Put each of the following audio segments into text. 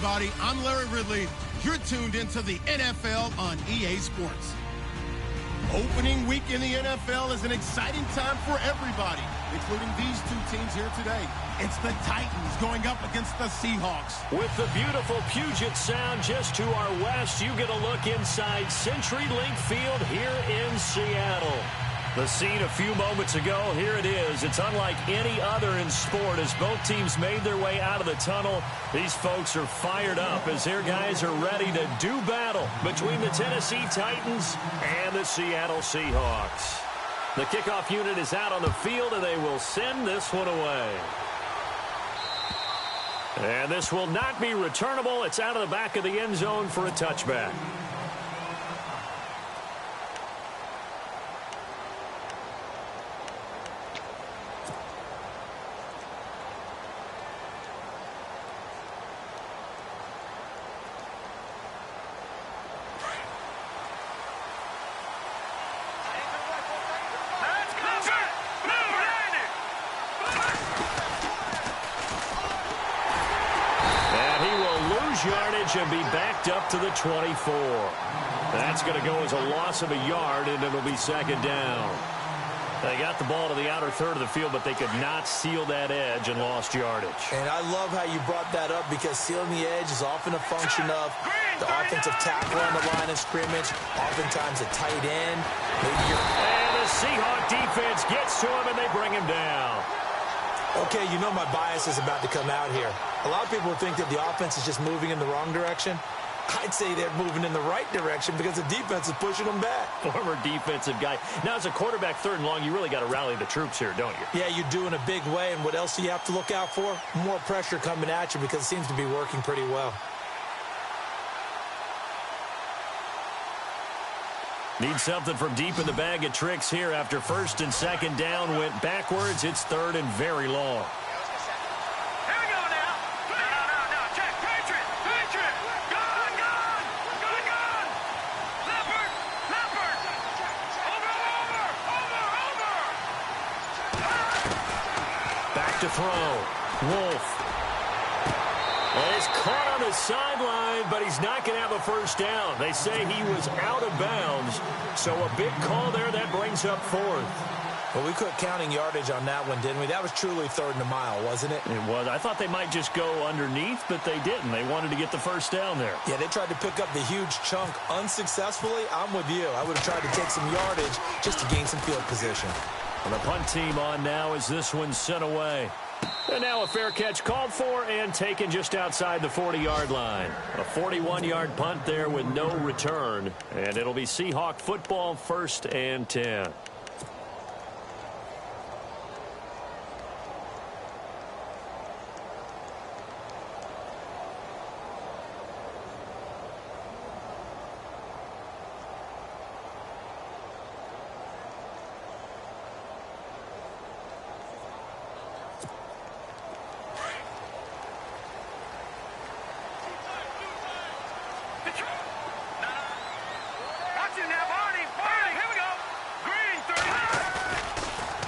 everybody. I'm Larry Ridley. You're tuned into the NFL on EA Sports. Opening week in the NFL is an exciting time for everybody, including these two teams here today. It's the Titans going up against the Seahawks. With the beautiful Puget Sound just to our west, you get a look inside CenturyLink Field here in Seattle. The scene a few moments ago, here it is. It's unlike any other in sport as both teams made their way out of the tunnel. These folks are fired up as their guys are ready to do battle between the Tennessee Titans and the Seattle Seahawks. The kickoff unit is out on the field, and they will send this one away. And this will not be returnable. It's out of the back of the end zone for a touchback. Yardage and be backed up to the 24. That's going to go as a loss of a yard, and it'll be second down. They got the ball to the outer third of the field, but they could not seal that edge and lost yardage. And I love how you brought that up because sealing the edge is often a function of the offensive tackle on the line of scrimmage, oftentimes a tight end. And the Seahawk defense gets to him, and they bring him down. Okay, you know my bias is about to come out here. A lot of people think that the offense is just moving in the wrong direction. I'd say they're moving in the right direction because the defense is pushing them back. Former defensive guy. Now, as a quarterback, third and long, you really got to rally the troops here, don't you? Yeah, you do in a big way. And what else do you have to look out for? More pressure coming at you because it seems to be working pretty well. Need something from deep in the bag of tricks here after first and second down went backwards. It's third and very long. Here we go now. No. Check. Patriot. Gun. Leopard. Over. Back to throw. Wolf. Well, he's caught on the sideline, but he's not going to have a first down. They say he was out of bounds, so a big call there that brings up fourth. Well, we quit counting yardage on that one, didn't we? That was truly third and a mile, wasn't it? It was. I thought they might just go underneath, but they didn't. They wanted to get the first down there. Yeah, they tried to pick up the huge chunk unsuccessfully. I'm with you. I would have tried to take some yardage just to gain some field position. And the punt team on now as this one's sent away. And now a fair catch called for and taken just outside the 40-yard line. A 41-yard punt there with no return. And it'll be Seahawk football, 1st and 10.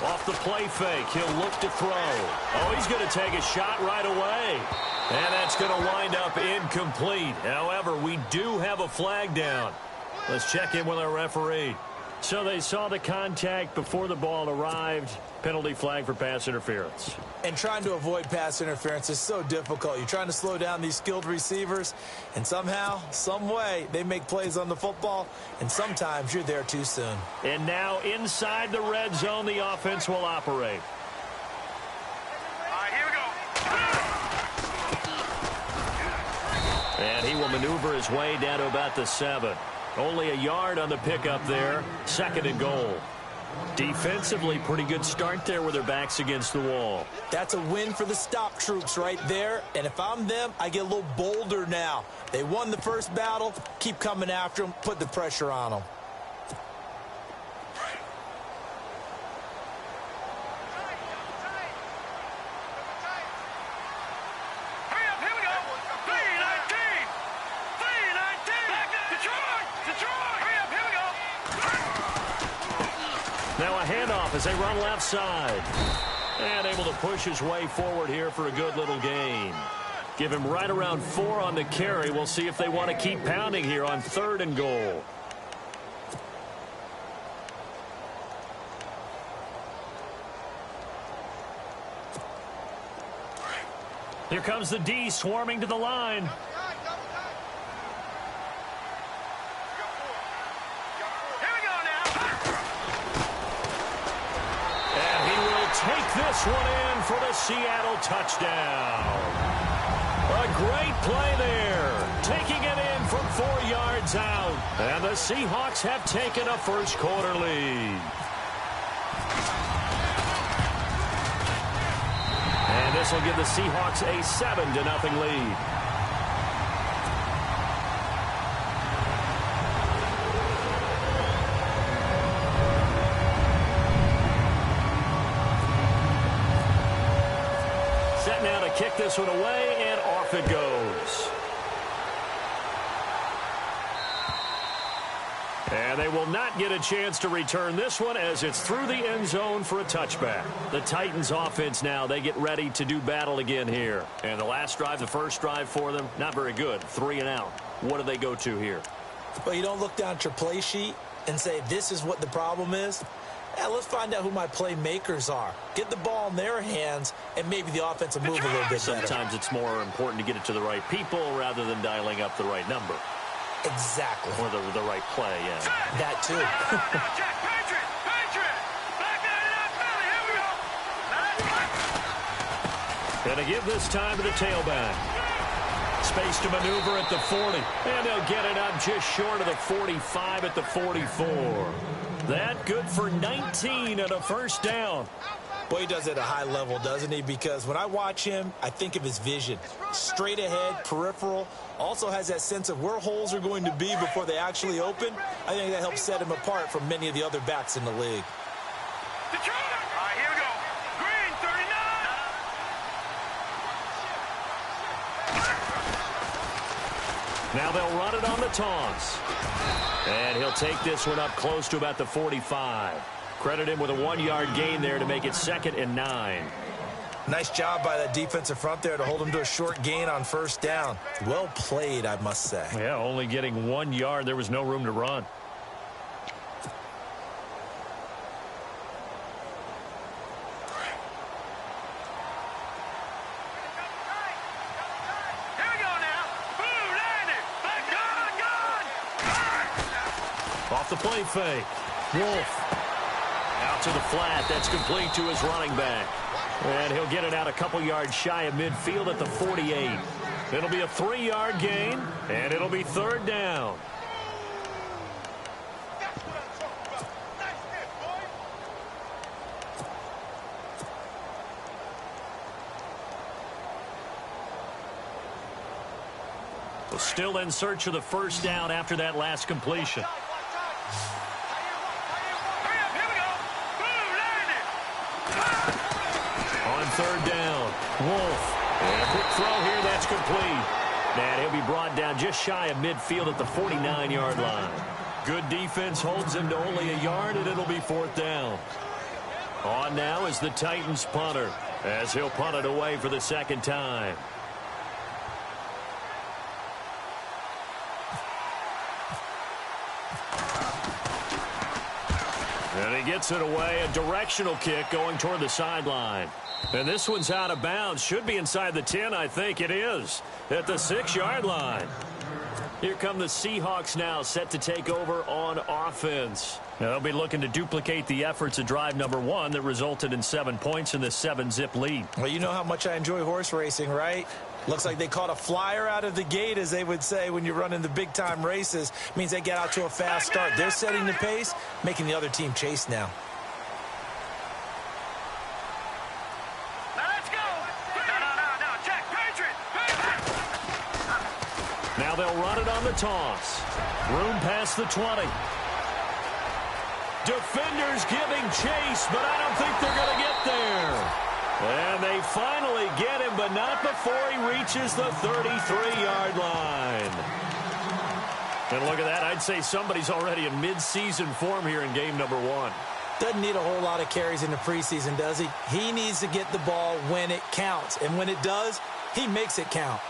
Off the play fake, he'll look to throw. Oh, he's going to take a shot right away. And that's going to wind up incomplete. However, we do have a flag down. Let's check in with our referee. So they saw the contact before the ball arrived. Penalty flag for pass interference. And trying to avoid pass interference is so difficult. You're trying to slow down these skilled receivers, and somehow, some way, they make plays on the football, and sometimes you're there too soon. And now inside the red zone, the offense will operate. All right, here we go. And he will maneuver his way down to about the 7. Only a yard on the pickup there. 2nd and goal. Defensively, pretty good start there with their backs against the wall. That's a win for the stop troops right there. And if I'm them, I get a little bolder now. They won the first battle. Keep coming after them. Put the pressure on them. Hurry up, here we go. 319. 319. Detroit. Hurry up, here we go. Now a handoff as they run left side. And able to push his way forward here for a good little gain. Give him right around 4 on the carry. We'll see if they want to keep pounding here on 3rd and goal. Here comes the D swarming to the line. And he will take this one in for the Seattle touchdown. A great play there. Taking it in from 4 yards out. And the Seahawks have taken a first quarter lead. And this will give the Seahawks a 7-0 lead. Set now to kick this one away, and off it goes. And they will not get a chance to return this one as it's through the end zone for a touchback. The Titans offense now, they get ready to do battle again here. And the last drive, the first drive for them, not very good. 3 and out. What do they go to here? Well, you don't look down at your play sheet and say, this is what the problem is. Yeah, let's find out who my playmakers are. Get the ball in their hands, and maybe the offense will move a little bit better. Sometimes it's more important to get it to the right people rather than dialing up the right number. Exactly. Or the right play, yeah. That too. And to give this time to the tailback. Space to maneuver at the 40. And they'll get it up just short of the 45 at the 44. That good for 19 and a first down. Boy, he does it at a high level, doesn't he? Because when I watch him, I think of his vision. Straight ahead, peripheral. Also has that sense of where holes are going to be before they actually open. I think that helps set him apart from many of the other backs in the league. All right, here we go. Green, 39. Now they'll run it on the toss. And he'll take this one up close to about the 45. Credit him with a 1-yard gain there to make it 2nd and 9. Nice job by that defensive front there to hold him to a short gain on first down. Well played, I must say. Yeah, only getting 1 yard. There was no room to run. Here we go now. Boom, landed. Gone. Off the play fake. Wolf. Out to the flat. That's complete to his running back. And he'll get it out a couple yards shy of midfield at the 48. It'll be a 3-yard gain, and it'll be 3rd down. Well, still in search of the first down after that last completion. On 3rd down, Wolf. And a quick throw here, that's complete. And he'll be brought down just shy of midfield at the 49-yard line. Good defense holds him to only a yard, and it'll be 4th down. On now is the Titans punter, as he'll punt it away for the 2nd time. And he gets it away, a directional kick going toward the sideline. And this one's out of bounds. Should be inside the 10, I think it is. At the 6-yard line. Here come the Seahawks now, set to take over on offense. Now, they'll be looking to duplicate the efforts of drive number 1 that resulted in 7 points in this 7-zip lead. Well, you know how much I enjoy horse racing, right? Looks like they caught a flyer out of the gate, as they would say when you're running the big-time races. Means they get out to a fast start. They're setting the pace, making the other team chase now. Now let's go. No, check. Patriot. Now they'll run it on the toss. Room past the 20. Defenders giving chase, but I don't think they're going to get there. And they finally get him, but not before he reaches the 33-yard line. And look at that. I'd say somebody's already in mid-season form here in game number 1. Doesn't need a whole lot of carries in the preseason, does he? He needs to get the ball when it counts. And when it does, He makes it count.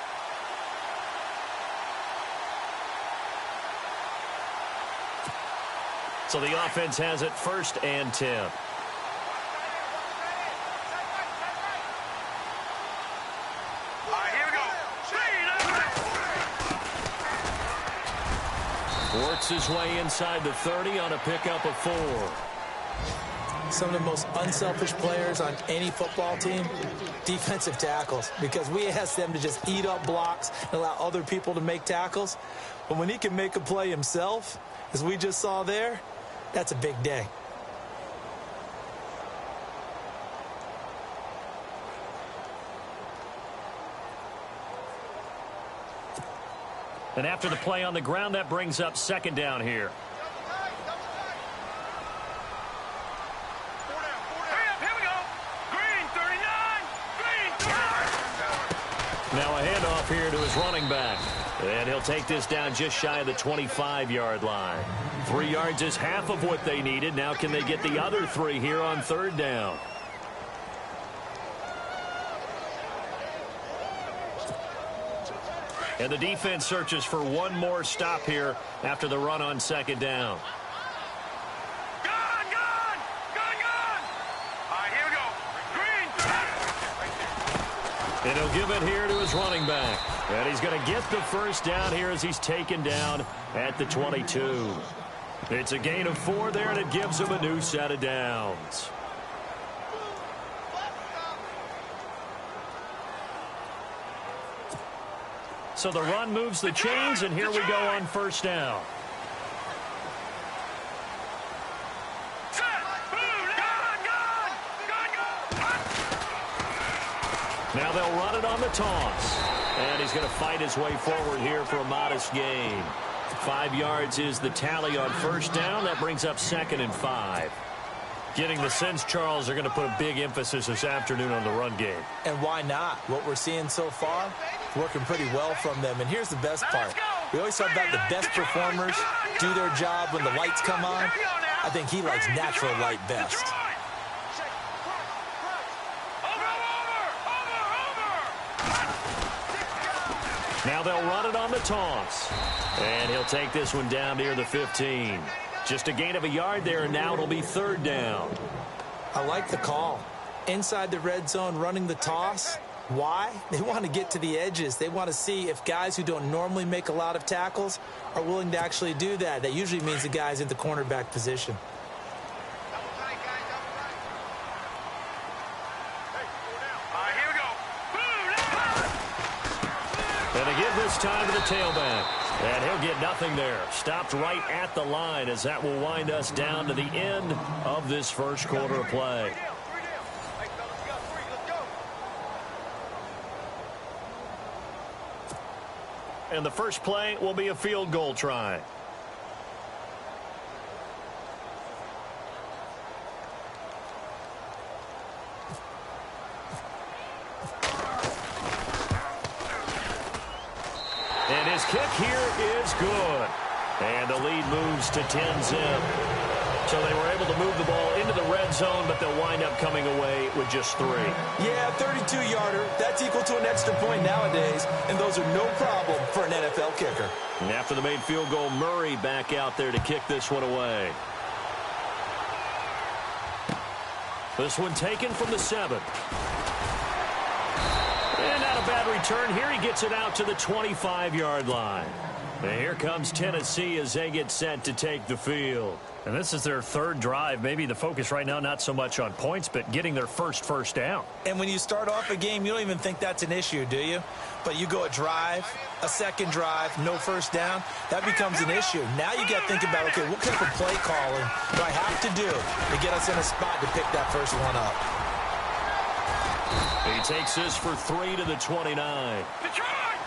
So the offense has it 1st and 10. Works his way inside the 30 on a pickup of 4. Some of the most unselfish players on any football team, defensive tackles, because we ask them to just eat up blocks and allow other people to make tackles. But when he can make a play himself, as we just saw there, that's a big day. And after the play on the ground, that brings up 2nd down here. Now a handoff here to his running back. And he'll take this down just shy of the 25-yard line. 3 yards is half of what they needed. Now can they get the other 3 here on 3rd down? And the defense searches for one more stop here after the run on 2nd down. And he'll give it here to his running back. And he's going to get the 1st down here as he's taken down at the 22. It's a gain of 4 there, and it gives him a new set of downs. So the run moves the chains, and here we go on 1st down. Now they'll run it on the toss. And he's going to fight his way forward here for a modest gain. 5 yards is the tally on 1st down. That brings up 2nd and 5. Getting the sense, Charles, they're going to put a big emphasis this afternoon on the run game. And why not? What we're seeing so far, working pretty well from them. And here's the best part. We always talk about the best performers do their job when the lights come on. I think he likes natural light best. Now they'll run it on the toss. And he'll take this one down near the 15. Just a gain of a yard there, and now it'll be 3rd down. I like the call. Inside the red zone running the toss. Why? They want to get to the edges. They want to see if guys who don't normally make a lot of tackles are willing to actually do that. That usually means the guy's in the cornerback position. And they give this time to the tailback. And he'll get nothing there. Stopped right at the line as that will wind us down to the end of this 1st quarter of play. And the first play will be a field goal try. And his kick here is good. And the lead moves to 10-zip. So they were able to move the ball into the red zone, but they'll wind up coming away with just 3. Yeah, 32-yarder. That's equal to an extra point nowadays, and those are no problem for an NFL kicker. And after the made field goal, Murray back out there to kick this one away. This one taken from the 7. And not a bad return here. He gets it out to the 25-yard line. And here comes Tennessee as they get set to take the field. And this is their 3rd drive. Maybe the focus right now not so much on points, but getting their first down. And when you start off a game, you don't even think that's an issue, do you? But you go a drive, a 2nd drive, no 1st down, that becomes an issue. Now you got to think about, okay, what type of play calling do I have to do to get us in a spot to pick that first one up? He takes this for 3 to the 29.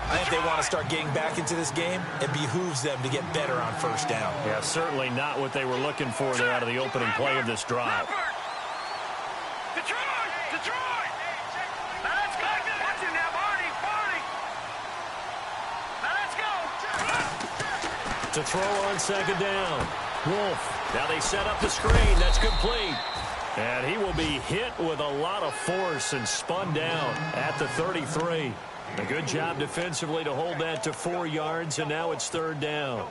I think they want to start getting back into this game. It behooves them to get better on 1st down. Yeah, certainly not what they were looking for there out of the opening play of this drive. Detroit! Now let's go. Watch it now, Barney. Now let's go. To throw on 2nd down. Wolf. Now they set up the screen. That's complete. And he will be hit with a lot of force and spun down at the 33. A good job defensively to hold that to 4 yards, and now it's 3rd down.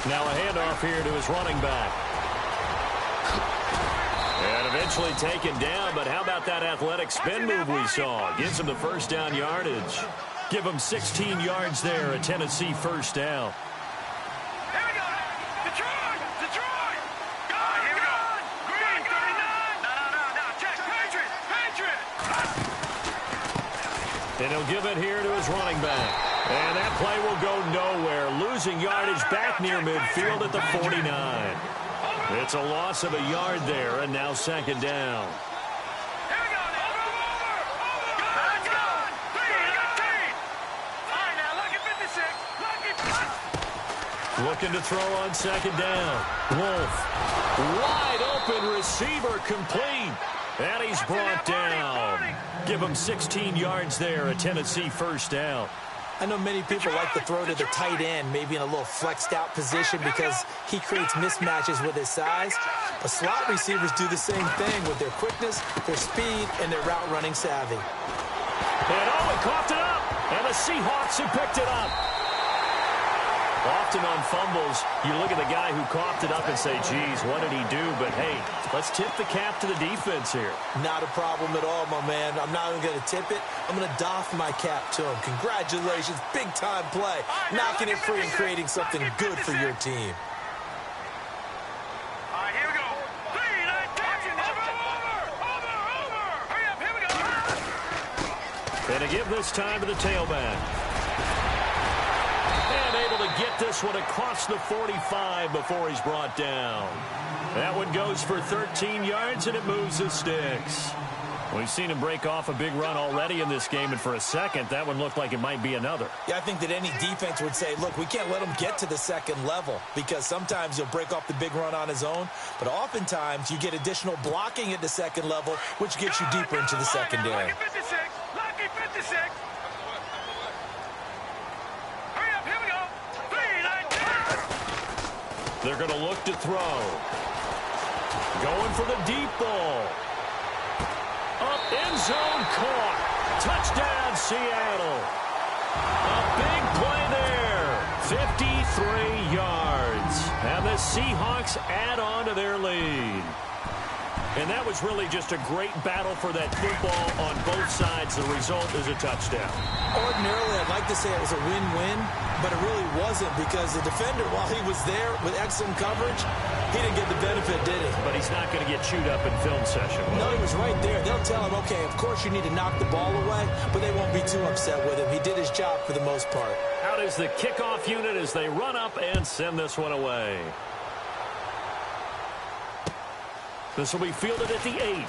Now a handoff here to his running back. And eventually taken down, but how about that athletic spin move we saw? Gives him the 1st down yardage. Give him 16 yards there, a Tennessee 1st down. Here we go. Detroit! Detroit! God, here we go. Green 39. No. Check. Patriot. And he'll give it here to his running back. And that play will go nowhere. Losing yardage back near midfield at the 49. It's a loss of a yard there, and now 2nd down. Here we go. Over. Let's go. 13. Fine now. Lucky 56. Lucky. Looking to throw on 2nd down. Wolf. Wide open receiver complete. And he's brought down. Give him 16 yards there, a Tennessee 1st down. I know many people like to throw to the tight end, maybe in a little flexed out position because he creates mismatches with his size. But slot receivers do the same thing with their quickness, their speed, and their route running savvy. And he coughed it up. And the Seahawks have picked it up. Often on fumbles, you look at the guy who coughed it up and say, geez, what did he do? But, hey, let's tip the cap to the defense here. Not a problem at all, my man. I'm not even going to tip it. I'm going to doff my cap to him. Congratulations. Big-time play. Knocking it free and creating something good for your team. All right, here we go. 3, 19. Over. Hurry up, here we go. And to give this time to the tailback. To get this one across the 45 before he's brought down. That one goes for 13 yards, and it moves the sticks. We've seen him break off a big run already in this game, and for a second, that one looked like it might be another. Yeah, I think that any defense would say, look, we can't let him get to the 2nd level because sometimes he'll break off the big run on his own, but oftentimes you get additional blocking at the 2nd level, which gets you deeper into the secondary. Lucky 56. Lucky 56. They're going to look to throw. Going for the deep ball. Up end zone, caught. Touchdown, Seattle. A big play there. 53 yards. And the Seahawks add on to their lead. And that was really just a great battle for that football on both sides. The result is a touchdown. Ordinarily, I'd like to say it was a win-win, but it really wasn't because the defender, while he was there with excellent coverage, he didn't get the benefit, did he? But he's not going to get chewed up in film session. No, he was right there. They'll tell him, okay, of course you need to knock the ball away, but they won't be too upset with him. He did his job for the most part. Out is the kickoff unit as they run up and send this one away. This will be fielded at the 8.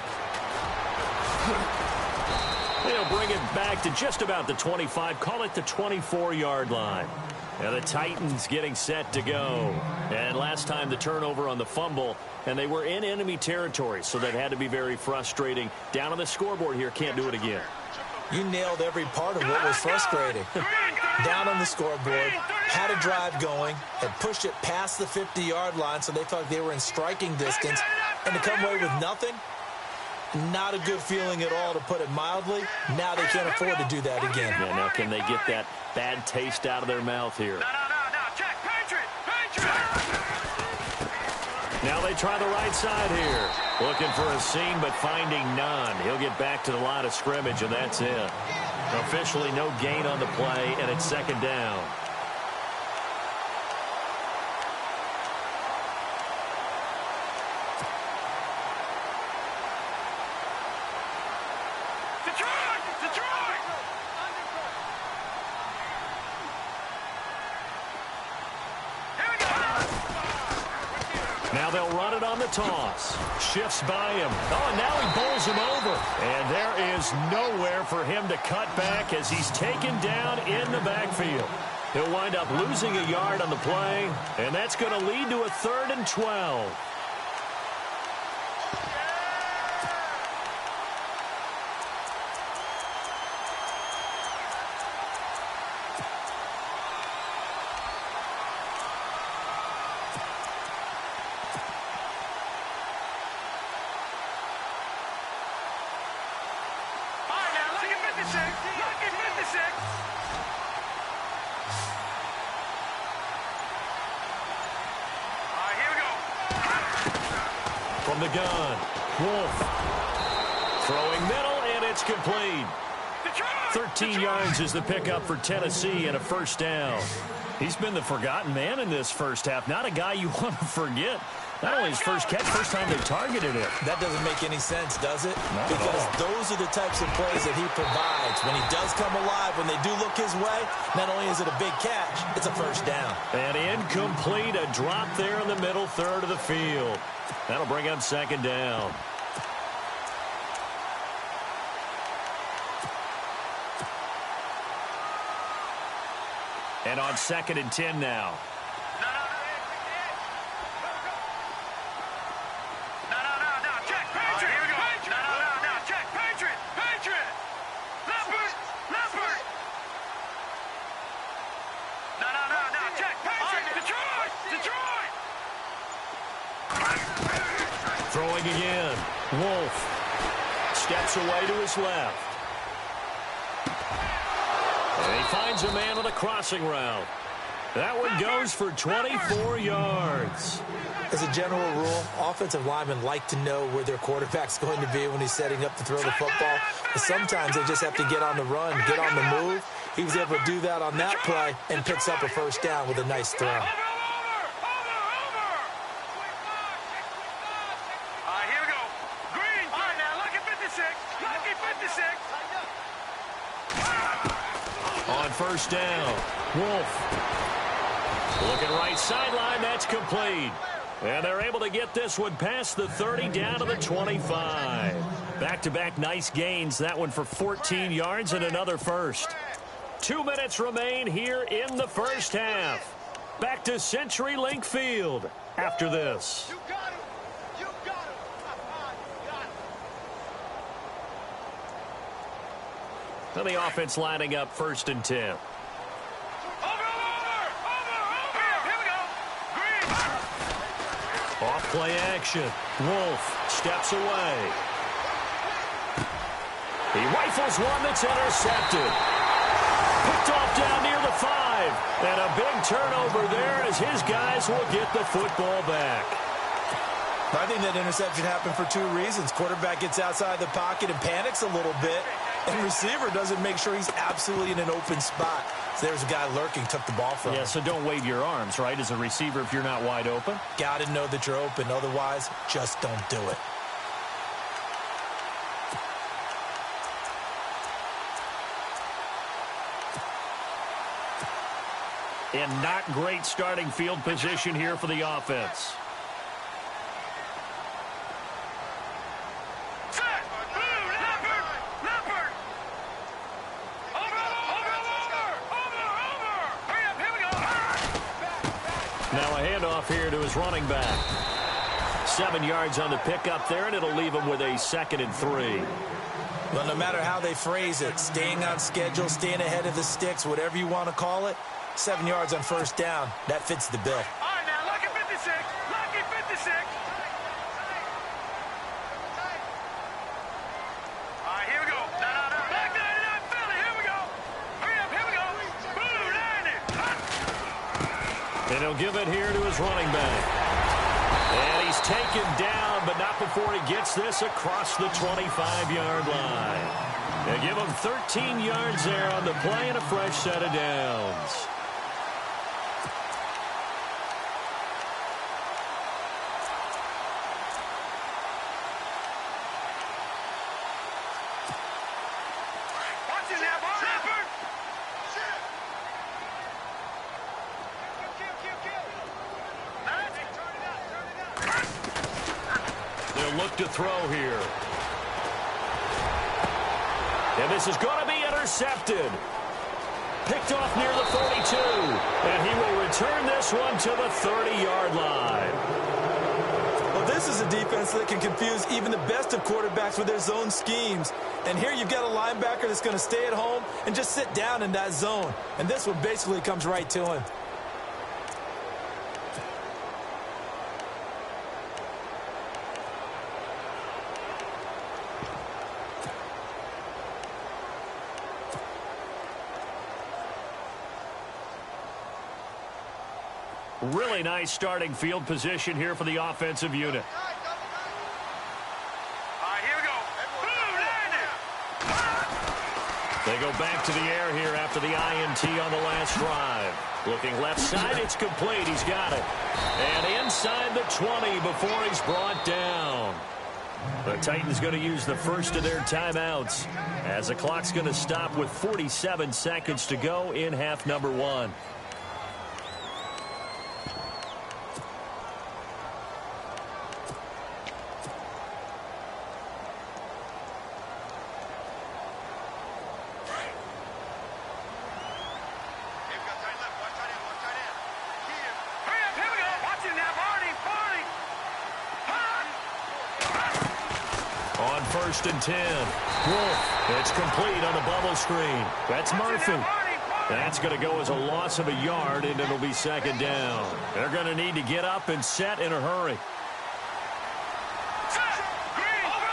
They'll bring it back to just about the 25. Call it the 24-yard line. Now the Titans getting set to go. And last time the turnover on the fumble, and they were in enemy territory, so that had to be very frustrating. Down on the scoreboard here, can't do it again. You nailed every part of what was frustrating. Down on the scoreboard, had a drive going, had pushed it past the 50-yard line, so they thought they were in striking distance. And to come away with nothing, not a good feeling at all, to put it mildly. Now they can't afford to do that again. Yeah, now can they get that bad taste out of their mouth here? No. Check. Patriot. Now they try the right side here. Looking for a seam, but finding none. He'll get back to the line of scrimmage, and that's it. Officially no gain on the play, and it's 2nd down. Detroit! Here we go! Now they'll run it on the toss. Shifts by him. Oh, and now he bowls him over. And there is nowhere for him to cut back as he's taken down in the backfield. He'll wind up losing a yard on the play, and that's going to lead to a 3rd and 12. From the gun, Wolf. Throwing middle, and it's complete. 13 yards is the pickup for Tennessee and a 1st down. He's been the forgotten man in this first half. Not a guy you want to forget. Not only his first catch, first time they targeted him. That doesn't make any sense, does it? Not because at all. Those are the types of plays that he provides. When he does come alive, when they do look his way, not only is it a big catch, it's a 1st down. And incomplete, a drop there in the middle third of the field. That'll bring up 2nd down. And on 2nd and 10 now. Throwing again. Wolf steps away to his left. And he finds a man on the crossing route. That one goes for 24 yards. As a general rule, offensive linemen like to know where their quarterback's going to be when he's setting up to throw the football. But sometimes they just have to get on the run, get on the move. He was able to do that on that play and picks up a 1st down with a nice throw. On 1st down, Wolf. Looking right sideline, that's complete. And they're able to get this one past the 30 down to the 25. Back-to-back nice gains. That one for 14 yards and another 1st. 2 minutes remain here in the first half. Back to CenturyLink Field after this. So the offense lining up 1st and 10. Off play action. Wolf steps away. He rifles one that's intercepted. Picked off down near the 5. And a big turnover there as his guys will get the football back. I think that interception happened for 2 reasons. Quarterback gets outside the pocket and panics a little bit. And receiver doesn't make sure he's absolutely in an open spot. So there's a guy lurking, took the ball from him. Yeah, so don't wave your arms, right, as a receiver if you're not wide open. Got to know that you're open. Otherwise, just don't do it. And not great starting field position here for the offense. Now a handoff here to his running back. 7 yards on the pickup there, and it'll leave him with a 2nd and 3. Well, no matter how they phrase it, staying on schedule, staying ahead of the sticks, whatever you want to call it, 7 yards on 1st down, that fits the bill. All right, now, lucky 56. Lucky 56. All right, here we go. No. Black 99 Philly, here we go. Hurry up, here we go. Blue 90. And he'll give it here to his running back. And he's taken down, but not before he gets this across the 25-yard line. They give him 13 yards there on the play and a fresh set of downs. Look to throw here. And this is going to be intercepted. picked off near the 42. And he will return this one to the 30-yard line. Well, this is a defense that can confuse even the best of quarterbacks with their zone schemes. And here you've got a linebacker that's going to stay at home and just sit down in that zone. And this one basically comes right to him. Really nice starting field position here for the offensive unit. All right, here we go. Boom, landed. They go back to the air here after the INT on the last drive. Looking left side, it's complete. He's got it. And inside the 20 before he's brought down. The Titans going to use the first of their timeouts as the clock's going to stop with 47 seconds to go in half number 1. First and 10. Wolf. It's complete on the bubble screen. That's Murphy. That's going to go as a loss of a yard, and it'll be second down. They're going to need to get up and set in a hurry. Set. Green. Over.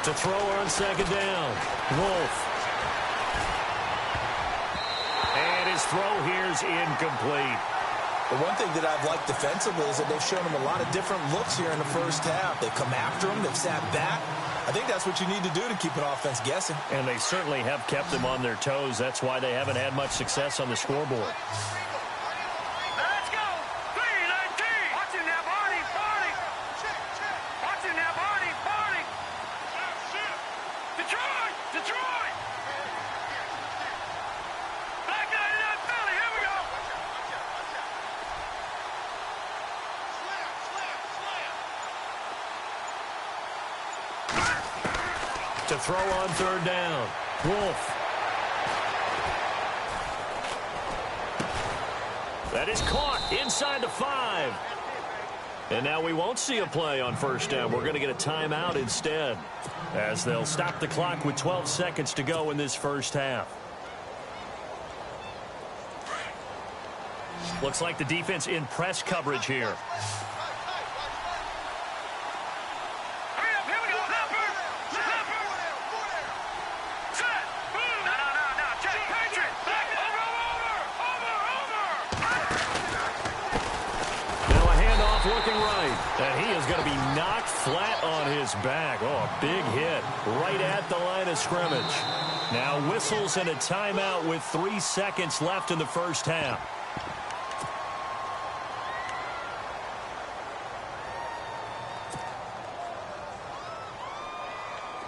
To throw on second down. Wolf. And his throw here's incomplete. The one thing that I've liked defensively is that they've shown him a lot of different looks here in the first half. They've come after him. They've sat back. I think that's what you need to do to keep an offense guessing. And they certainly have kept them on their toes. That's why they haven't had much success on the scoreboard. Let's go. 3-19. Watch him now, Barney. Watch him now, Barney. Detroit. Back 99 Philly. Here we go. To throw on third down. Wolf. That is caught inside the 5. And now we won't see a play on first down. We're going to get a timeout instead, as they'll stop the clock with 12 seconds to go in this first half. Looks like the defense in press coverage here. Looking right, and he is going to be knocked flat on his back. Oh, a big hit right at the line of scrimmage. Now whistles and a timeout with 3 seconds left in the first half.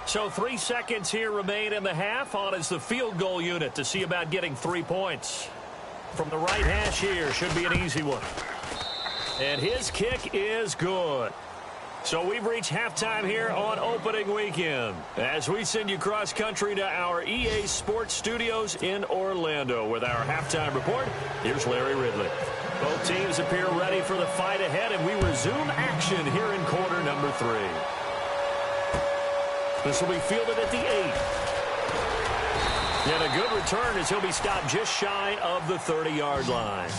So 3 seconds here remain in the half. On is the field goal unit to see about getting 3 points. From the right hash here, should be an easy one. And his kick is good. So we've reached halftime here on opening weekend. As we send you cross country to our EA Sports Studios in Orlando with our halftime report, here's Larry Ridley. Both teams appear ready for the fight ahead, and we resume action here in quarter number 3. This will be fielded at the 8. And a good return as he'll be stopped just shy of the 30-yard line.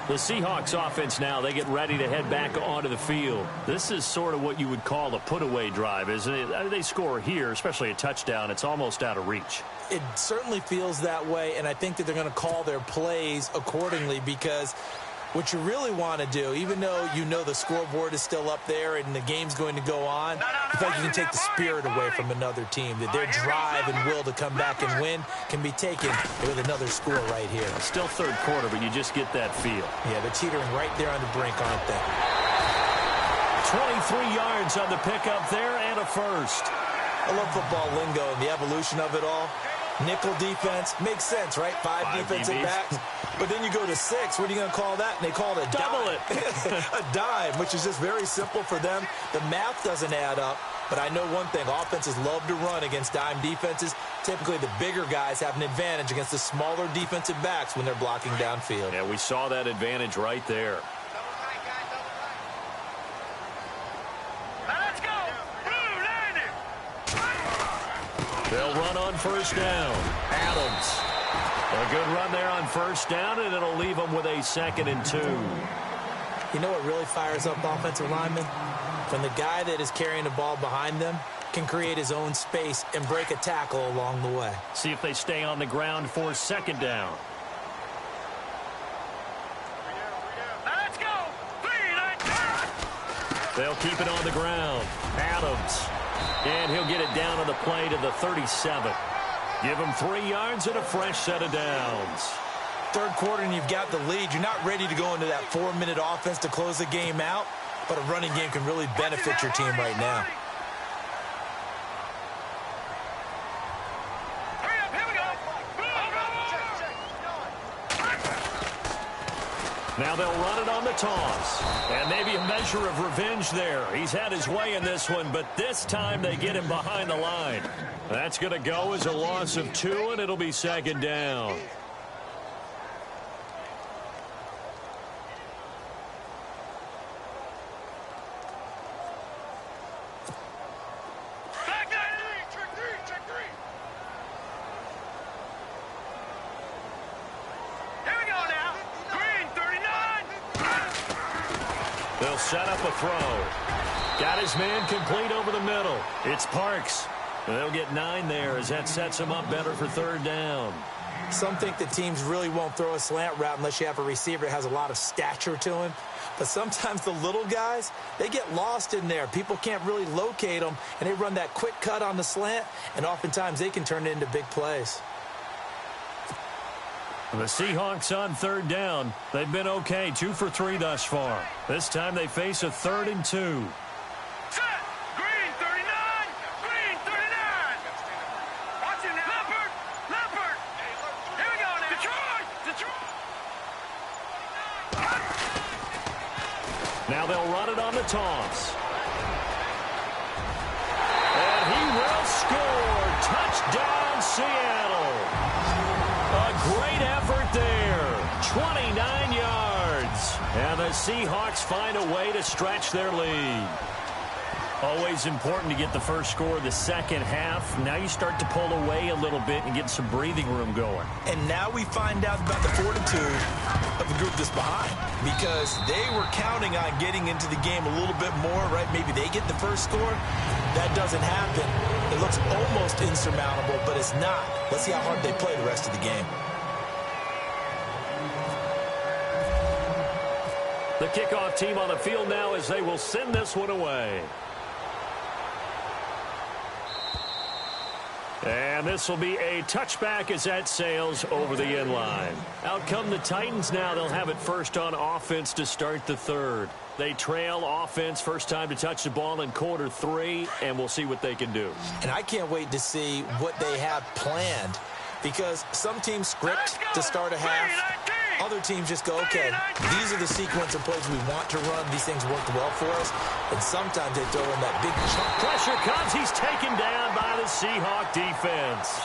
The Seahawks offense now, they get ready to head back onto the field. This is sort of what you would call a put-away drive, isn't it? They score here, especially a touchdown. It's almost out of reach. It certainly feels that way, and I think that they're going to call their plays accordingly, because what you really want to do, even though you know the scoreboard is still up there and the game's going to go on, I feel like you can take the spirit away from another team, that their drive and will to come back and win can be taken with another score right here. Still third quarter, but you just get that feel. Yeah, they're teetering right there on the brink, aren't they? 23 yards on the pickup there and a first. I love football lingo and the evolution of it all. Nickel defense makes sense, right? Five defensive backs. But then you go to 6. What are you going to call that? And they call it a double dime. it. A dime, which is just very simple for them. The math doesn't add up. But I know one thing. Offenses love to run against dime defenses. Typically, the bigger guys have an advantage against the smaller defensive backs when they're blocking downfield. Yeah, we saw that advantage right there. Now let's go. Blue, landing. They'll run on first down. Adams. A good run there on first down, and it'll leave them with a 2nd and 2. You know what really fires up offensive linemen? When the guy that is carrying the ball behind them can create his own space and break a tackle along the way. See if they stay on the ground for 2nd down. Now let's go. 3, 9, 10. They'll keep it on the ground. Adams. And he'll get it down on the play to the 37. Give him 3 yards and a fresh set of downs. Third quarter and you've got the lead. You're not ready to go into that 4-minute offense to close the game out, but a running game can really benefit your team right now. Hurry up, here we go. Now they'll run it on the toss. And maybe a measure of revenge there. He's had his way in this one, but this time they get him behind the line. That's going to go as a loss of 2, and it'll be 2nd down. They'll set up a throw. Got his man complete over the middle. It's Parks. They'll get 9 there as that sets him up better for 3rd down. Some think that teams really won't throw a slant route unless you have a receiver that has a lot of stature to him. But sometimes the little guys, they get lost in there. People can't really locate them, and they run that quick cut on the slant, and oftentimes they can turn it into big plays. The Seahawks on 3rd down. They've been okay, 2 for 3 thus far. This time they face a 3rd and 2. Set. Green 39. Green 39. Watch it now. Leopard. Here we go now. Detroit. Now they'll run it on the toss. And he will score. Touchdown, Seattle. A great effort there. 29 yards. And the Seahawks find a way to stretch their lead. Always important to get the first score of the second half. Now you start to pull away a little bit and get some breathing room going. And now we find out about the fortitude of the group that's behind, because they were counting on getting into the game a little bit more, right? Maybe they get the first score. That doesn't happen. It looks almost insurmountable, but it's not. Let's see how hard they play the rest of the game. The kickoff team on the field now as they will send this one away. And this will be a touchback as that sails over the end line. Out come the Titans now. They'll have it first on offense to start the 3rd. They trail offense, first time to touch the ball in quarter 3, and we'll see what they can do. And I can't wait to see what they have planned, because some teams script to start a half. Other teams just go, okay, these are the sequence of plays we want to run. These things worked well for us. And sometimes they throw in that big chunk. Pressure comes. He's taken down by the Seahawk defense.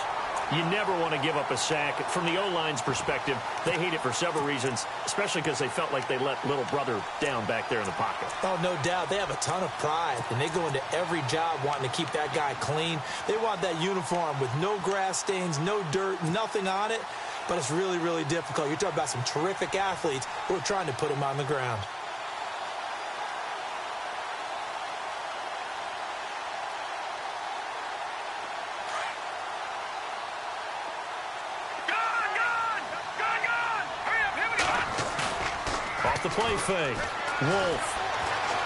You never want to give up a sack. From the O-line's perspective, they hate it for several reasons, especially because they felt like they let little brother down back there in the pocket. Oh, no doubt. They have a ton of pride, and they go into every job wanting to keep that guy clean. They want that uniform with no grass stains, no dirt, nothing on it. But it's really, really difficult. You're talking about some terrific athletes who are trying to put him on the ground. Gone! Hurry up, here we go! Off the play fake. Wolf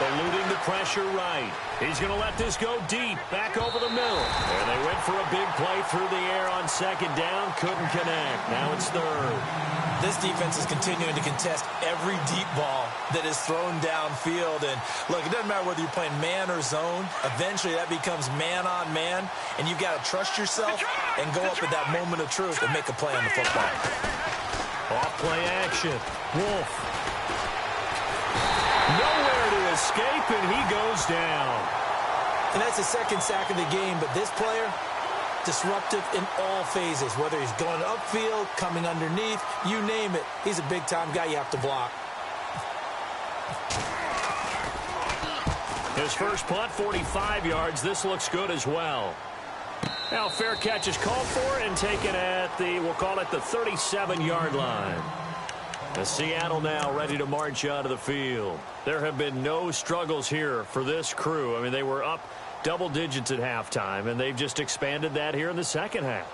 eluding the pressure right. He's going to let this go deep, back over the middle. And they went for a big play through the air on 2nd down. Couldn't connect. Now it's 3rd. This defense is continuing to contest every deep ball that is thrown downfield. And, look, it doesn't matter whether you're playing man or zone. Eventually, that becomes man on man. And you've got to trust yourself and go up at that moment of truth and make a play on the football. Off play action. Wolf. Nowhere to escape, and he goes down. And that's the second sack of the game, but this player, disruptive in all phases, whether he's going upfield, coming underneath, you name it. He's a big-time guy you have to block. His first punt, 45 yards. This looks good as well. Now, fair catch is called for and taken at the, we'll call it the 37-yard line. The Seattle now ready to march out of the field. There have been no struggles here for this crew. I mean, they were up double digits at halftime, and they've just expanded that here in the second half.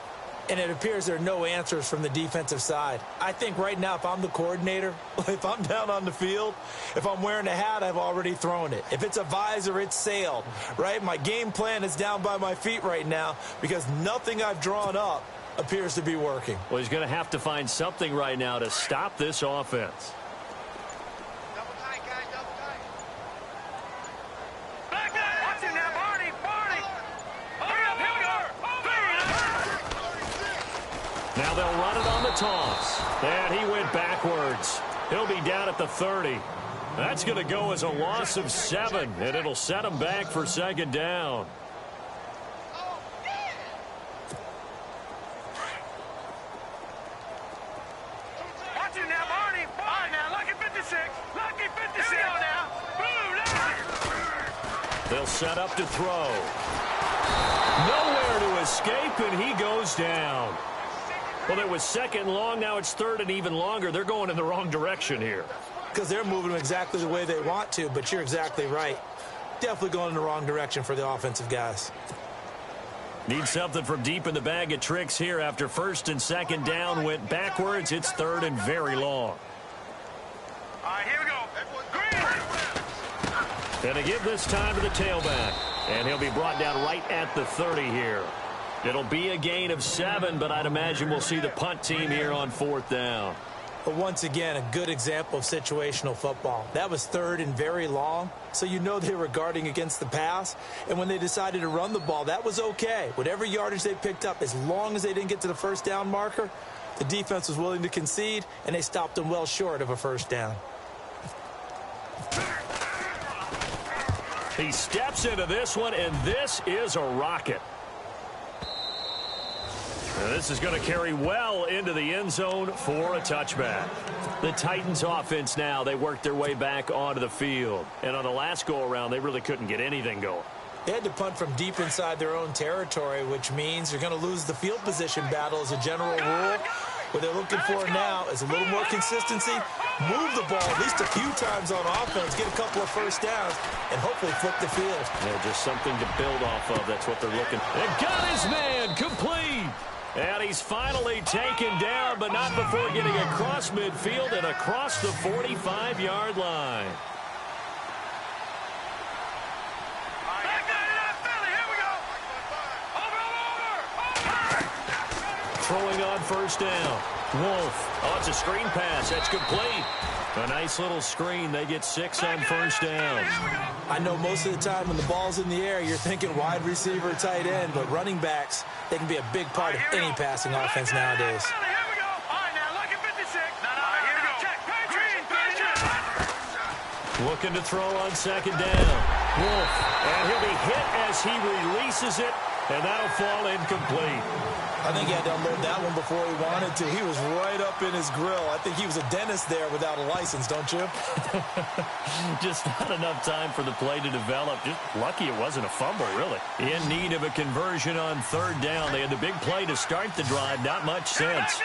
And it appears there are no answers from the defensive side. I think right now, if I'm the coordinator, if I'm down on the field, if I'm wearing a hat, I've already thrown it. If it's a visor, it's sailed, right? My game plan is down by my feet right now because nothing I've drawn up appears to be working. Well, he's going to have to find something right now to stop this offense. Double tight, guys, double tight. Back that. Watch it now, Barney, Barney. Hurry up, here we go. Now they'll run it on the toss. And he went backwards. He'll be down at the 30. That's going to go as a loss of 7, and it'll set him back for second down. They'll set up to throw. Nowhere to escape, and he goes down. Well, it was second long. Now it's third and even longer. They're going in the wrong direction here. Because they're moving exactly the way they want to, but you're exactly right. Definitely going in the wrong direction for the offensive guys. Need something from deep in the bag of tricks here after first and second down went backwards. It's third and very long. All right, here we go. Going to give this time to the tailback. And he'll be brought down right at the 30 here. It'll be a gain of 7, but I'd imagine we'll see the punt team here on fourth down. But once again, a good example of situational football. That was third and very long, so you know they were guarding against the pass. And when they decided to run the ball, that was okay. Whatever yardage they picked up, as long as they didn't get to the first down marker, the defense was willing to concede, and they stopped them well short of a first down. He steps into this one, and this is a rocket. Now this is going to carry well into the end zone for a touchback. The Titans offense now, they worked their way back onto the field. And on the last go-around, they really couldn't get anything going. They had to punt from deep inside their own territory, which means you're going to lose the field position battle as a general rule. What they're looking for now is a little more consistency, move the ball at least a few times on offense, get a couple of first downs, and hopefully flip the field. Yeah, just something to build off of. That's what they're looking for. And got his man complete. And he's finally taken down, but not before getting across midfield and across the 45-yard line. Throwing on first down. Wolf. Oh, it's a screen pass. That's complete. A nice little screen. They get 6 on first down. I know most of the time when the ball's in the air, you're thinking wide receiver, tight end, but running backs, they can be a big part of any passing offense nowadays. Looking to throw on second down. Wolf. And he'll be hit as he releases it, and that'll fall incomplete. I think he had to unload that one before he wanted to. He was right up in his grill. I think he was a dentist there without a license, don't you? Just not enough time for the play to develop. Just lucky it wasn't a fumble, really. In need of a conversion on third down. They had the big play to start the drive. Not much sense.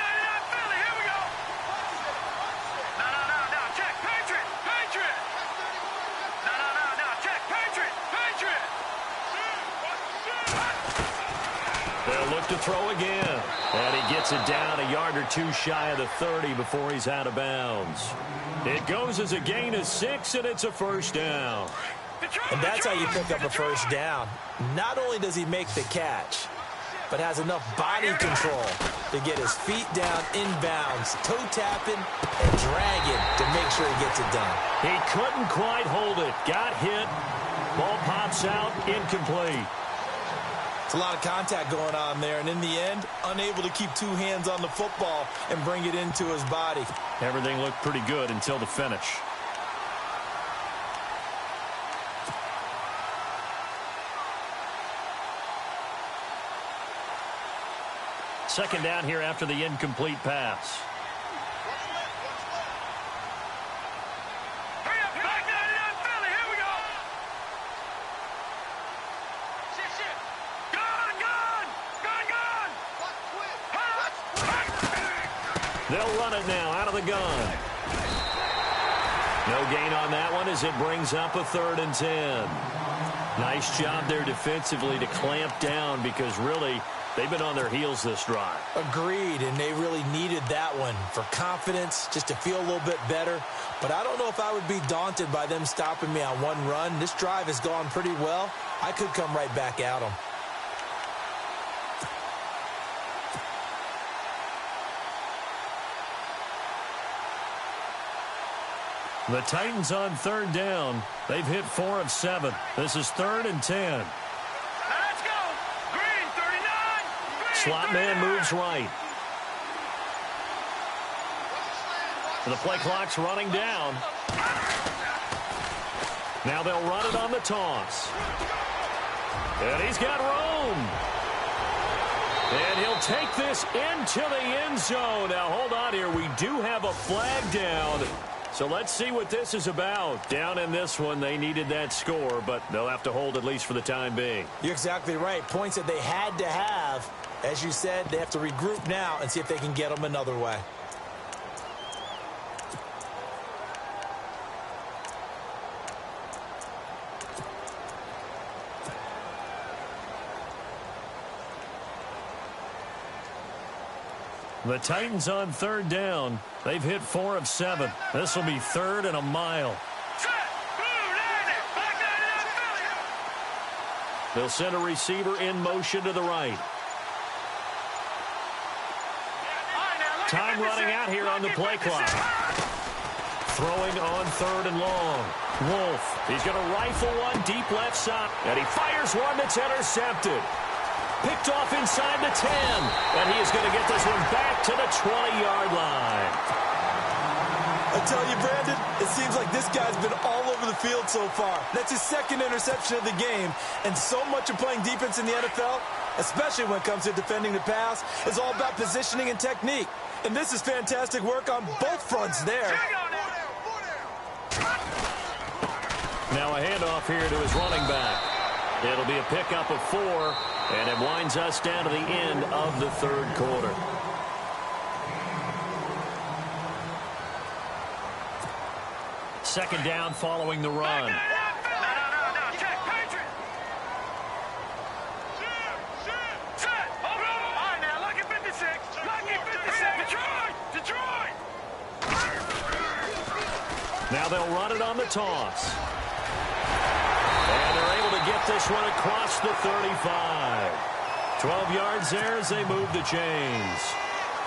To throw again, and he gets it down a yard or two shy of the 30 before he's out of bounds. It goes as a gain of 6, and it's a first down. And that's how you pick up a first down. Not only does he make the catch, but has enough body control to get his feet down inbounds, toe tapping and dragging to make sure he gets it done. He couldn't quite hold it. Got hit. Ball pops out, incomplete. It's a lot of contact going on there, and in the end, unable to keep two hands on the football and bring it into his body. Everything looked pretty good until the finish. Second down here after the incomplete pass. They'll run it now out of the gun. No gain on that one as it brings up a 3rd and 10. Nice job there defensively to clamp down because really they've been on their heels this drive. Agreed, and they really needed that one for confidence, just to feel a little bit better. But I don't know if I would be daunted by them stopping me on one run. This drive has gone pretty well. I could come right back at them. The Titans on 3rd down. They've hit 4 of 7. This is 3rd and 10. Now let's go. Green, 39. Green, Slot 39. man moves right. The play clock's running down. Now they'll run it on the toss. And he's got room. And he'll take this into the end zone. Now hold on here. We do have a flag down. So let's see what this is about. Down in this one, they needed that score, but they'll have to hold at least for the time being. You're exactly right. Points that they had to have. As you said, they have to regroup now and see if they can get them another way. The Titans on 3rd down. They've hit 4 of 7. This will be 3rd and a mile. They'll send a receiver in motion to the right. Time running out here on the play clock. Throwing on 3rd and long. Wolf, he's going to rifle one deep left side. And he fires one that's intercepted. Picked off inside the 10. And he is going to get this one back to the 20-yard line. I tell you, Brandon, it seems like this guy's been all over the field so far. That's his 2nd interception of the game. And so much of playing defense in the NFL, especially when it comes to defending the pass, is all about positioning and technique. And this is fantastic work on both fronts there. Now a handoff here to his running back. It'll be a pickup of 4, and it winds us down to the end of the 3rd quarter. Second down following the run. Now they'll run it on the toss. And they're able to get this one across the 35. 12 yards there as they move the chains.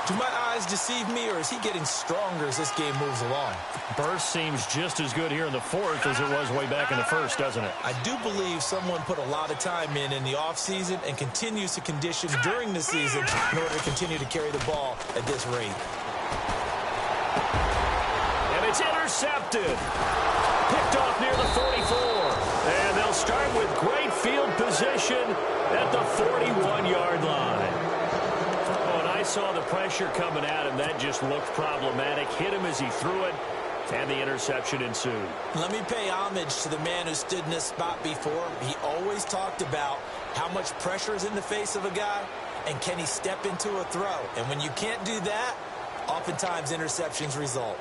Do my eyes deceive me, or is he getting stronger as this game moves along? Burst seems just as good here in the 4th as it was way back in the 1st, doesn't it? I do believe someone put a lot of time in the offseason and continues to condition during the season in order to continue to carry the ball at this rate. And it's intercepted. Picked off near the 44. And they'll start with great field position at the 41-yard line. Oh, and I saw the pressure coming at him. That just looked problematic. Hit him as he threw it, and the interception ensued. Let me pay homage to the man who stood in this spot before. He always talked about how much pressure is in the face of a guy, and can he step into a throw. And when you can't do that, oftentimes interceptions result.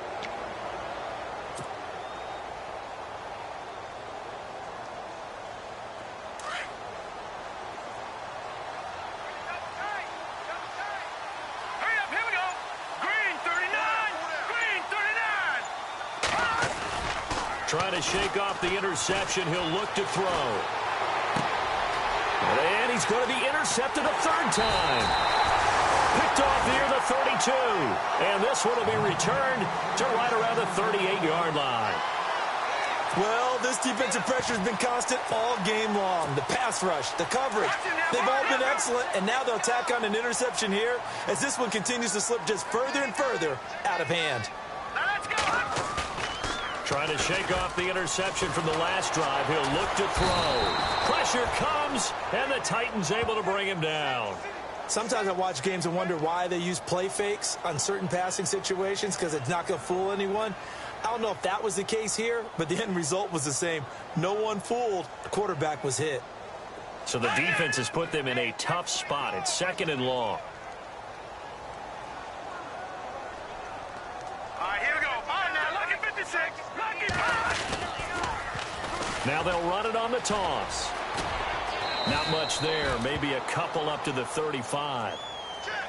Trying to shake off the interception. He'll look to throw. And he's going to be intercepted a 3rd time. Picked off near the 32. And this one will be returned to right around the 38-yard line. Well, this defensive pressure has been constant all game long. The pass rush, the coverage, they've all been excellent, and now they'll tack on an interception here as this one continues to slip just further and further out of hand. Let's go. Trying to shake off the interception from the last drive. He'll look to throw. Pressure comes, and the Titans able to bring him down. Sometimes I watch games and wonder why they use play fakes on certain passing situations because it's not going to fool anyone. I don't know if that was the case here, but the end result was the same. No one fooled. The quarterback was hit. So the defense has put them in a tough spot. It's 2nd and long. All right, here we go. All right, now, lucky 56. Lucky 5. Now they'll run it on the toss. Not much there. Maybe a couple up to the 35.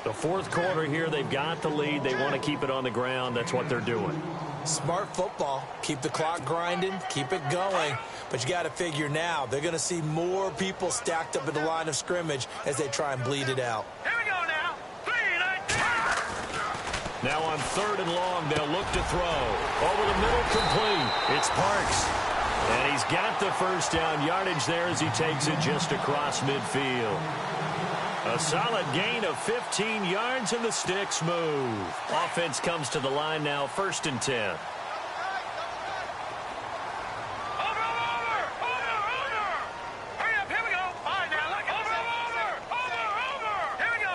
The 4th quarter here, they've got the lead. They want to keep it on the ground. That's what they're doing. Smart football. Keep the clock grinding. Keep it going. But you got to figure now, they're going to see more people stacked up at the line of scrimmage as they try and bleed it out. Here we go now. 3-19. Now on 3rd and long, they'll look to throw. Over the middle, complete. It's Parks. And he's got the first down yardage there as he takes it just across midfield. A solid gain of 15 yards, and the sticks move. Offense comes to the line now, 1st and 10. Over. Hurry up, here we go. All right, now, look. Over. Here we go.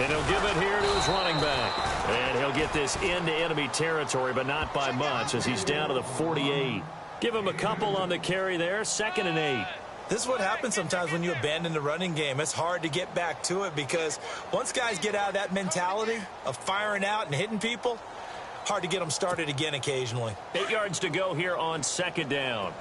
And he'll give it here to his running back. And he'll get this into enemy territory, but not by much as he's down to the 48. Give him a couple on the carry there, 2nd and 8. This is what happens sometimes when you abandon the running game. It's hard to get back to it because once guys get out of that mentality of firing out and hitting people, hard to get them started again occasionally. 8 yards to go here on 2nd down.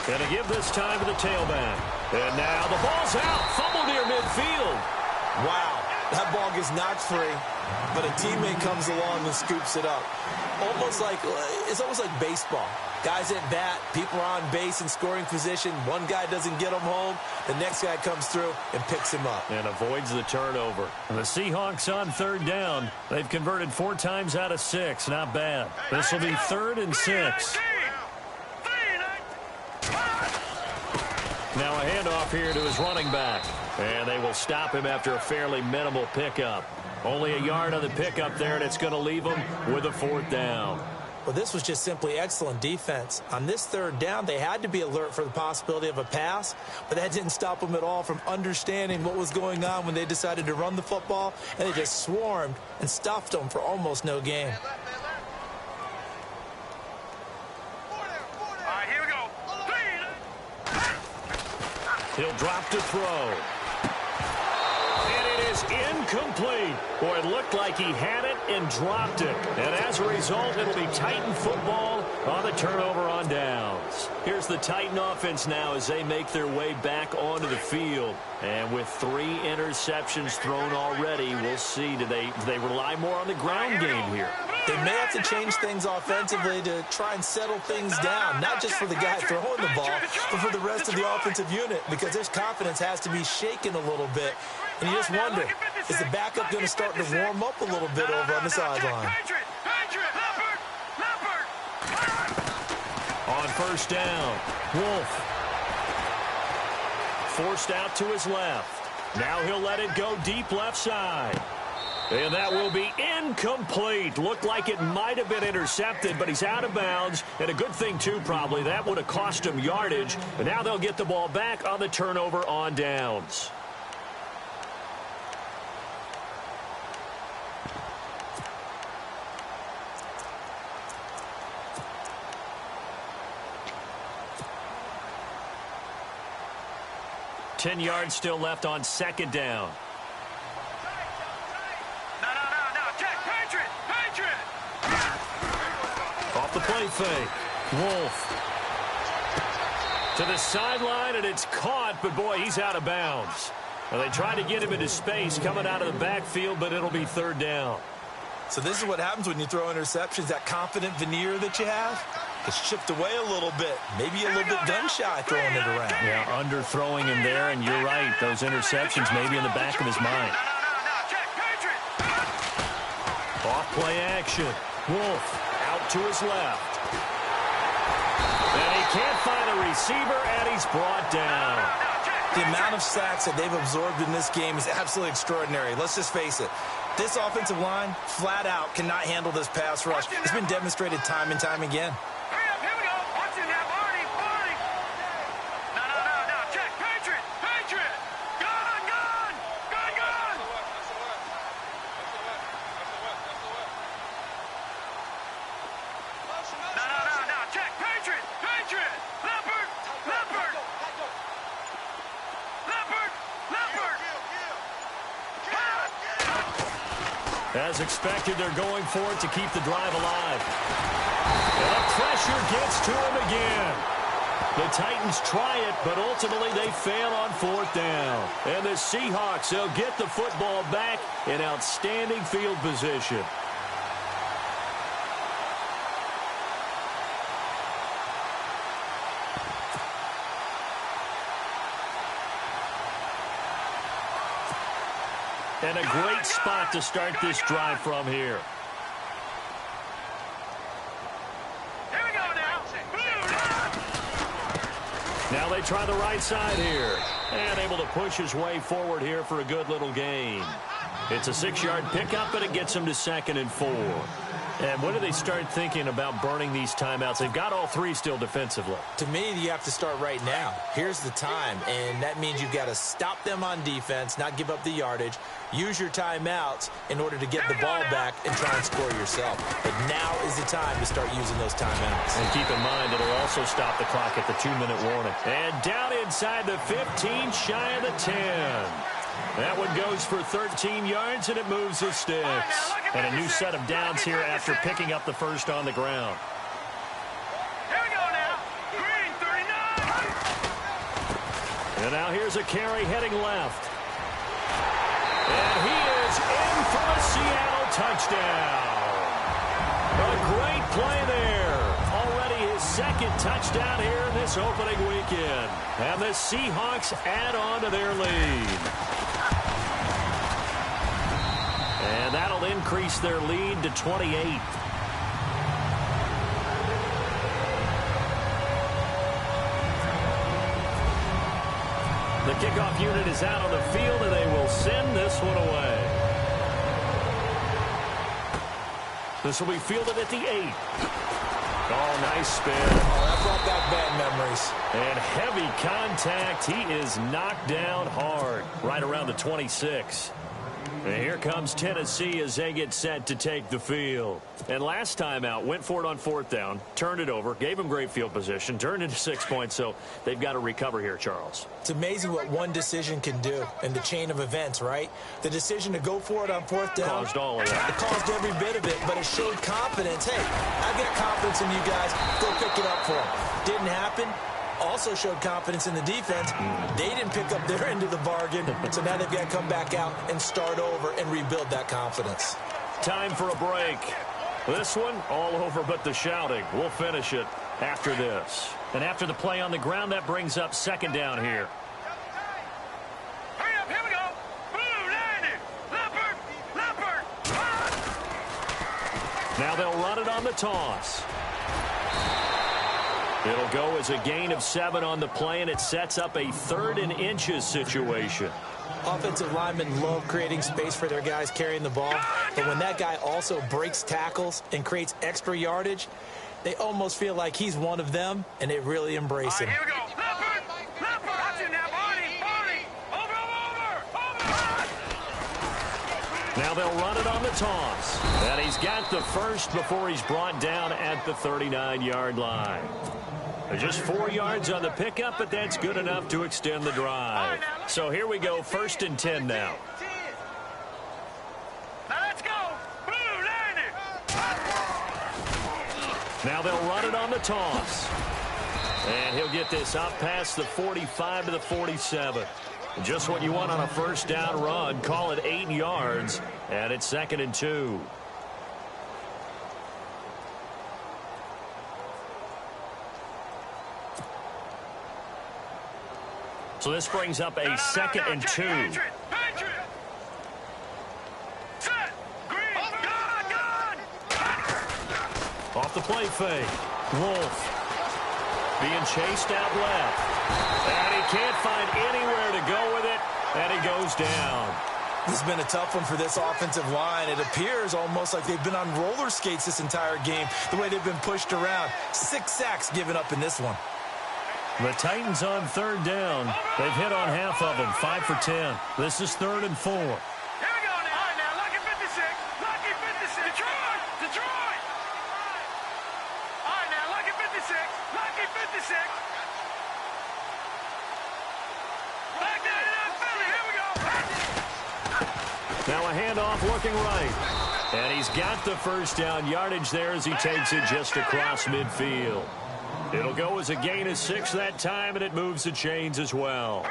Gonna give this time to the tailback. And now the ball's out. Fumble near midfield. Wow, that ball gets knocked free, but a teammate comes along and scoops it up. It's almost like baseball. Guys at bat, people are on base in scoring position. One guy doesn't get him home. The next guy comes through and picks him up. And avoids the turnover. And the Seahawks on 3rd down. They've converted 4 times out of 6. Not bad. This will be 3rd and 6. Now a handoff here to his running back. And they will stop him after a fairly minimal pickup. Only a yard on the pickup there, and it's going to leave him with a 4th down. Well, this was just simply excellent defense. On this 3rd down, they had to be alert for the possibility of a pass, but that didn't stop them at all from understanding what was going on when they decided to run the football, and they just swarmed and stuffed them for almost no gain. He'll drop to throw. And it is incomplete. Boy, it looked like he had it and dropped it. And as a result, it'll be Titan football on the turnover on downs. Here's the Titan offense now as they make their way back onto the field. And with 3 interceptions thrown already, we'll see. Do they rely more on the ground game here? They may have to change things offensively to try and settle things down, not just for the guy throwing the ball, but for the rest of the offensive unit, because their confidence has to be shaken a little bit. And you just wonder, is the backup going to start to warm up a little bit over on the sideline? On 1st down, Wolf. Forced out to his left. Now he'll let it go deep left side. And that will be incomplete. Looked like it might have been intercepted, but he's out of bounds. And a good thing, too, probably. That would have cost him yardage. But now they'll get the ball back on the turnover on downs. Ten yards still left on 2nd down. Off the play fake. Wolf. To the sideline, and it's caught, but boy, he's out of bounds. Well, they tried to get him into space coming out of the backfield, but it'll be 3rd down. So this is what happens when you throw interceptions, that confident veneer that you have. It's chipped away a little bit. Maybe a little bit gun-shy throwing it around. Yeah, underthrowing him there, and you're right. Those interceptions maybe in the back of his mind. Off-play action. Wolf out to his left. And he can't find a receiver, and he's brought down. The amount of sacks that they've absorbed in this game is absolutely extraordinary. Let's just face it. This offensive line, flat out, cannot handle this pass rush. It's been demonstrated time and time again. Here we go. Watch it now, Barney. No. Check. Patriot. Gun. No. Check. Patriot. Leopard. As expected, they're going for it to keep the drive alive. And the pressure gets to him again. The Titans try it, but ultimately they fail on 4th down. And the Seahawks, they'll get the football back in outstanding field position. And a great spot to start this drive from here. Here we go now. Now they try the right side here. And able to push his way forward here for a good little gain. It's a 6-yard pickup, but it gets him to 2nd and 4. And when do they start thinking about burning these timeouts? They've got all 3 still defensively. To me, you have to start right now. Here's the time, and that means you've got to stop them on defense, not give up the yardage, use your timeouts in order to get the ball back and try and score yourself. But now is the time to start using those timeouts. And keep in mind, it'll also stop the clock at the 2-minute warning. And down inside the 15, shy of the 10. That one goes for 13 yards, and it moves the sticks. And a new set of downs here after picking up the first on the ground. Here we go now. Green, 39. And now here's a carry heading left. And he is in for a Seattle touchdown. A great play there. Already his 2nd touchdown here in this opening weekend. And the Seahawks add on to their lead. And that'll increase their lead to 28. The kickoff unit is out on the field, and they will send this one away. This will be fielded at the 8. Oh, nice spin. Oh, that brought back bad memories. And heavy contact. He is knocked down hard right around the 26. And here comes Tennessee as they get set to take the field. And last time out, went for it on 4th down, turned it over, gave them great field position, turned into 6 points, so they've got to recover here, Charles. It's amazing what one decision can do in the chain of events, right? The decision to go for it on 4th down. Caused all of that. It caused every bit of it, but it showed confidence. Hey, I've got confidence in you guys. Go pick it up for them. Didn't happen. Also showed confidence in the defense. They didn't pick up their end of the bargain, so now they've got to come back out and start over and rebuild that confidence. Time for a break. This one, all over but the shouting. We'll finish it after this. And after the play on the ground, that brings up 2nd down here. Hurry up, here we go. Blue, landed. Leopard. Now they'll run it on the toss. It'll go as a gain of 7 on the play, and it sets up a 3rd and inches situation. Offensive linemen love creating space for their guys carrying the ball, but when that guy also breaks tackles and creates extra yardage, they almost feel like he's one of them, and they really embrace him. Here we go. Leopard. Watch it now, Barney. Over. Now they'll run it on the toss. And he's got the first before he's brought down at the 39-yard line. Just 4 yards on the pickup, but that's good enough to extend the drive. So here we go, 1st and 10 now. Now let's go. Blue, landed. Now they'll run it on the toss. And he'll get this up past the 45 to the 47. Just what you want on a 1st down run. Call it 8 yards, and it's 2nd and 2. So this brings up a second and 2. Off the play fake. Wolf being chased out left. And he can't find anywhere to go with it. And he goes down. This has been a tough one for this offensive line. It appears almost like they've been on roller skates this entire game, the way they've been pushed around. 6 sacks given up in this one. The Titans on third down. They've hit on half of them, 5 for 10. This is 3rd and 4. Here we go now. All right, now, lucky 56. Lucky 56. Detroit. Detroit. All right, now, lucky 56. Lucky 56. Back there in Philly. Here we go. Now a handoff looking right. And he's got the first down yardage there as he takes it just across midfield. It'll go as a gain of 6 that time, and it moves the chains as well.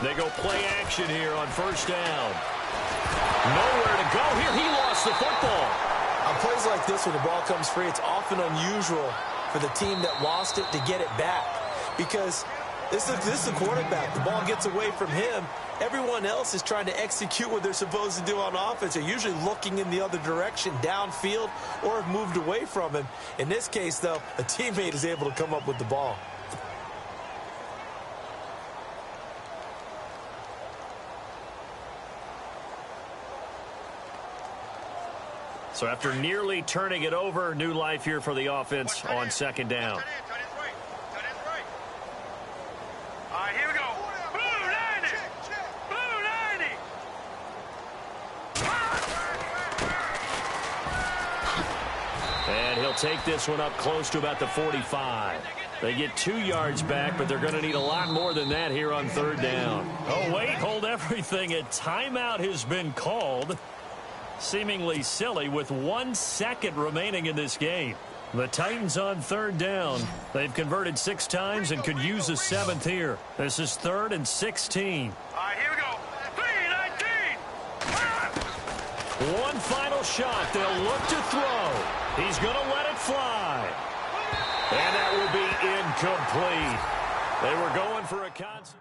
They go play action here on first down. Nowhere to go here. He lost the football. On plays like this where the ball comes free, it's often unusual for the team that lost it to get it back. Because this is the quarterback. The ball gets away from him. Everyone else is trying to execute what they're supposed to do on offense. They're usually looking in the other direction, downfield, or have moved away from him. In this case, though, a teammate is able to come up with the ball. So after nearly turning it over, new life here for the offense on second down. All right, here we go. Blue 90. Blue 90. And he'll take this one up close to about the 45. They get 2 yards back, but they're going to need a lot more than that here on third down. Oh, wait, hold everything. A timeout has been called. Seemingly silly with 1 second remaining in this game. The Titans on third down. They've converted 6 times and could use a 7th here. This is 3rd and 16. All right, here we go. 3-19. One final shot. They'll look to throw. He's going to let it fly. And that will be incomplete. They were going for a concept.